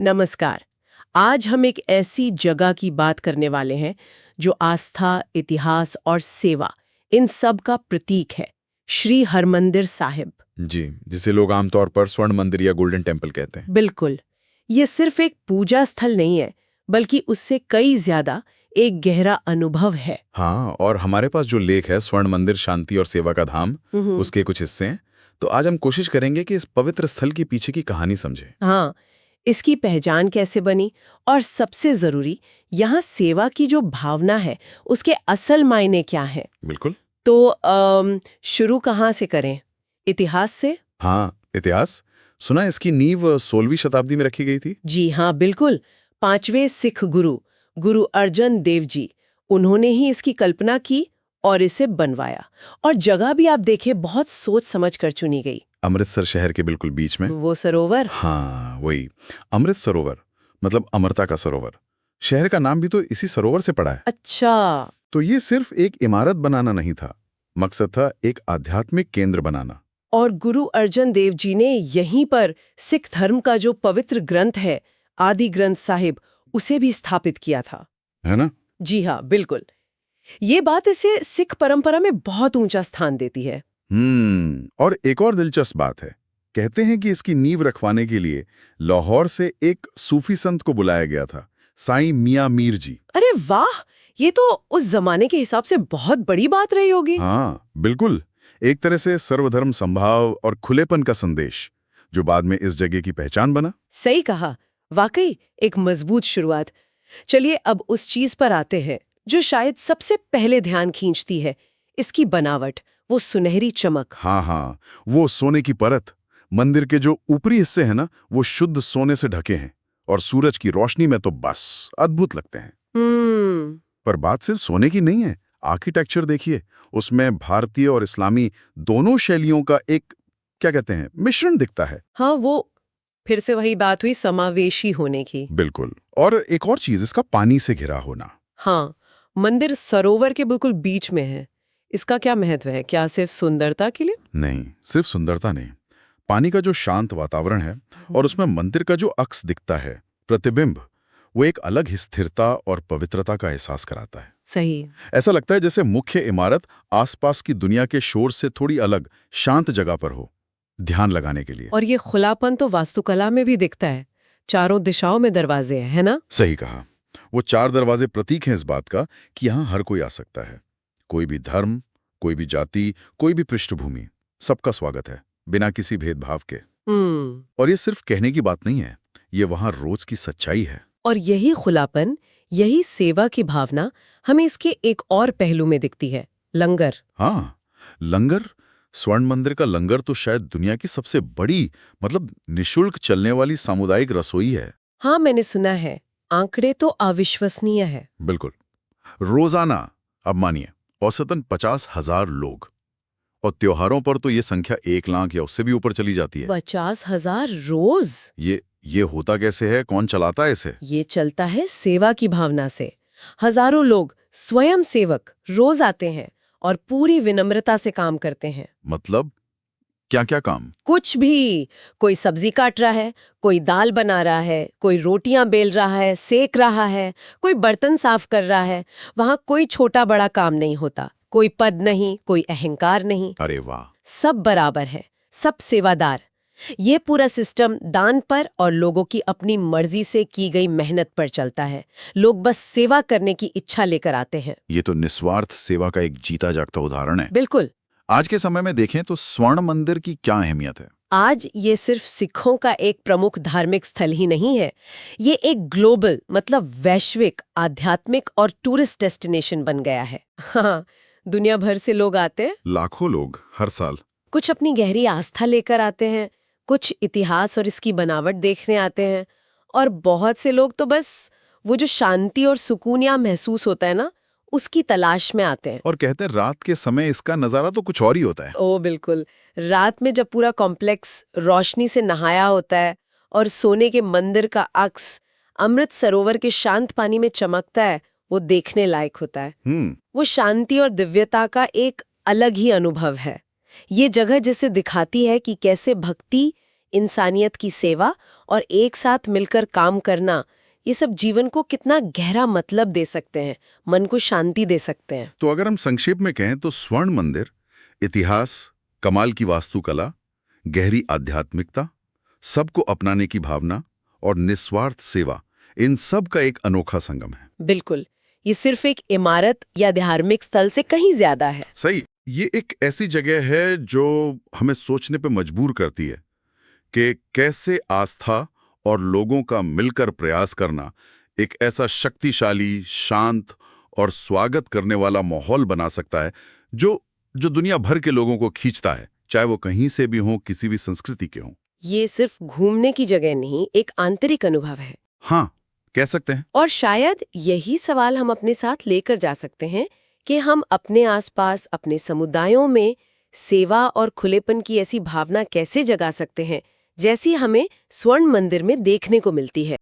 नमस्कार। आज हम एक ऐसी जगह की बात करने वाले हैं जो आस्था, इतिहास और सेवा इन सब का प्रतीक है, श्री हरमंदिर साहिब। जी, जिसे लोग आमतौर पर स्वर्ण मंदिर या गोल्डन टेम्पल कहते हैं। बिल्कुल। ये सिर्फ एक पूजा स्थल नहीं है, बल्कि उससे कई ज्यादा एक गहरा अनुभव है। हाँ, और हमारे पास जो लेख है स्वर्ण मंदिर शांति और सेवा का धाम, उसके कुछ हिस्से हैं। तो आज हम कोशिश करेंगे कि इस पवित्र स्थल के पीछे की कहानी समझें। हाँ, इसकी पहचान कैसे बनी और सबसे जरूरी, यहाँ सेवा की जो भावना है उसके असल मायने क्या है। बिल्कुल। तो शुरू कहाँ से करें? इतिहास से? हाँ, इतिहास। सुना इसकी नींव 16वीं शताब्दी में रखी गई थी। जी हाँ, बिल्कुल। 5वें सिख गुरु गुरु अर्जन देव जी, उन्होंने ही इसकी कल्पना की और इसे बनवाया। और जगह भी आप देखें, बहुत सोच समझ कर चुनी गई। अमृतसर शहर के बिल्कुल बीच में। वो सरोवर। हाँ, वही अमृत सरोवर, मतलब अमरता का सरोवर। शहर का नाम भी तो इसी सरोवर से पड़ा है। अच्छा। तो ये सिर्फ एक इमारत बनाना नहीं था, मकसद था एक आध्यात्मिक केंद्र बनाना। और गुरु अर्जन देव जी ने यहीं पर सिख धर्म का जो पवित्र ग्रंथ है, आदि ग्रंथ साहिब, उसे भी स्थापित किया था। है ना? जी हाँ, बिल्कुल। ये बात इसे सिख परंपरा में बहुत ऊंचा स्थान देती है। और एक और दिलचस्प बात है, कहते हैं कि इसकी नींव रखवाने के लिए लाहौर से एक सूफी संत को बुलाया गया था, साईं मियां मीर जी। अरे वाह, ये तो उस जमाने के हिसाब से बहुत बड़ी बात रही होगी। हाँ, बिल्कुल। एक तरह से सर्वधर्म संभाव और खुलेपन का संदेश, जो बाद में इस जगह की पहचान बना। सही कहा, वाकई एक मजबूत शुरुआत। चलिए अब उस चीज पर आते हैं जो शायद सबसे पहले ध्यान खींचती है, इसकी बनावट, वो सुनहरी चमक। हाँ, वो सोने की परत। मंदिर के जो ऊपरी हिस्से हैं ना, वो शुद्ध सोने से ढके हैं, और सूरज की रोशनी में तो बस अद्भुत लगते हैं। पर बात सिर्फ सोने की नहीं है, आर्किटेक्चर देखिए, उसमें भारतीय और इस्लामी दोनों शैलियों का एक, क्या कहते हैं, मिश्रण दिखता है। हाँ, वो फिर से वही बात हुई समावेशी होने की। बिल्कुल। और एक और चीज, इसका पानी से घिरा होना। हाँ, मंदिर सरोवर के बिल्कुल बीच में है। इसका क्या महत्व है? क्या सिर्फ सुंदरता के लिए? नहीं, सिर्फ सुंदरता नहीं, पानी का जो शांत वातावरण है और उसमें मंदिर का जो अक्स दिखता है, प्रतिबिंब, वो एक अलग ही स्थिरता और पवित्रता का एहसास कराता है। सही। ऐसा लगता है जैसे मुख्य इमारत आसपास की दुनिया के शोर से थोड़ी अलग, शांत जगह पर हो, ध्यान लगाने के लिए। और ये खुलापन तो वास्तुकला में भी दिखता है। चारों दिशाओं में दरवाजे हैं, है ना? सही कहा। वो 4 दरवाजे प्रतीक हैं इस बात का कि यहाँ हर कोई आ सकता है। कोई भी धर्म, कोई भी जाति, कोई भी पृष्ठभूमि, सबका स्वागत है, बिना किसी भेदभाव के। और ये सिर्फ कहने की बात नहीं है, ये वहाँ रोज की सच्चाई है। और यही खुलापन, यही सेवा की भावना हमें इसके एक और पहलू में दिखती है, लंगर। हाँ, लंगर। स्वर्ण मंदिर का लंगर तो शायद दुनिया की सबसे बड़ी, मतलब निशुल्क चलने वाली सामुदायिक रसोई है। हाँ, मैंने सुना है। आंकड़े तो अविश्वसनीय है। बिल्कुल। रोजाना, अब मानिए, औसतन 50,000 लोग। और त्योहारों पर तो ये संख्या 1 लाख या उससे भी ऊपर चली जाती है। 50,000 रोज? ये होता कैसे है? कौन चलाता है इसे? ये चलता है सेवा की भावना से। हजारों लोग, स्वयं सेवक, रोज आते हैं और पूरी विनम्रता से काम करते हैं। मतलब क्या क्या काम? कुछ भी। कोई सब्जी काट रहा है, कोई दाल बना रहा है, कोई रोटियां बेल रहा है, सेक रहा है, कोई बर्तन साफ कर रहा है। वहां कोई छोटा बड़ा काम नहीं होता, कोई पद नहीं, कोई अहंकार नहीं। अरे वाह! सब बराबर है, सब सेवादार। ये पूरा सिस्टम दान पर और लोगों की अपनी मर्जी से की गई मेहनत पर चलता है। लोग बस सेवा करने की इच्छा लेकर आते हैं। ये तो निस्वार्थ सेवा का एक जीता जागता उदाहरण है। बिल्कुल। आज के समय में देखें तो स्वर्ण मंदिर की क्या अहमियत है? आज ये सिर्फ सिखों का एक प्रमुख धार्मिक स्थल ही नहीं है, ये एक ग्लोबल, मतलब वैश्विक आध्यात्मिक और टूरिस्ट डेस्टिनेशन बन गया है। हाँ, दुनिया भर से लोग आते हैं। लाखों लोग हर साल। कुछ अपनी गहरी आस्था लेकर आते हैं, कुछ इतिहास और इसकी बनावट देखने आते हैं, और बहुत से लोग तो बस वो जो शांति और सुकून यहाँ महसूस होता है ना, उसकी तलाश में आते हैं। और कहते हैं रात के समय इसका नजारा तो कुछ और ही होता है। ओ बिल्कुल। रात में जब पूरा कॉम्प्लेक्स रोशनी से नहाया होता है और सोने के मंदिर का अक्स अमृत सरोवर के शांत पानी में चमकता है, वो देखने लायक होता है। वो शांति और दिव्यता का एक अलग ही अनुभव है। ये जगह जिसे दिखाती है कि कैसे भक्ति इंसानियत की सेवा और एक साथ मिलकर काम करना, ये सब जीवन को कितना गहरा मतलब दे सकते हैं, मन को शांति दे सकते हैं। तो अगर हम संक्षेप में कहें तो स्वर्ण मंदिर इतिहास, कमाल की वास्तुकला, गहरी आध्यात्मिकता, सबको अपनाने की भावना और निस्वार्थ सेवा, इन सब का एक अनोखा संगम है। बिल्कुल, ये सिर्फ एक इमारत या धार्मिक स्थल से कहीं ज्यादा है। सही, ये एक ऐसी जगह है जो हमें सोचने पे मजबूर करती है कि कैसे आस्था और लोगों का मिलकर प्रयास करना एक ऐसा शक्तिशाली, शांत और स्वागत करने वाला माहौल बना सकता है जो जो दुनिया भर के लोगों को खींचता है, चाहे वो कहीं से भी हों, किसी भी संस्कृति के हों। ये सिर्फ घूमने की जगह नहीं, एक आंतरिक अनुभव है। हाँ, कह सकते हैं। और शायद यही सवाल हम अपने साथ लेकर जा सकते हैं कि हम अपने आसपास, अपने समुदायों में सेवा और खुलेपन की ऐसी भावना कैसे जगा सकते हैं, जैसी हमें स्वर्ण मंदिर में देखने को मिलती है।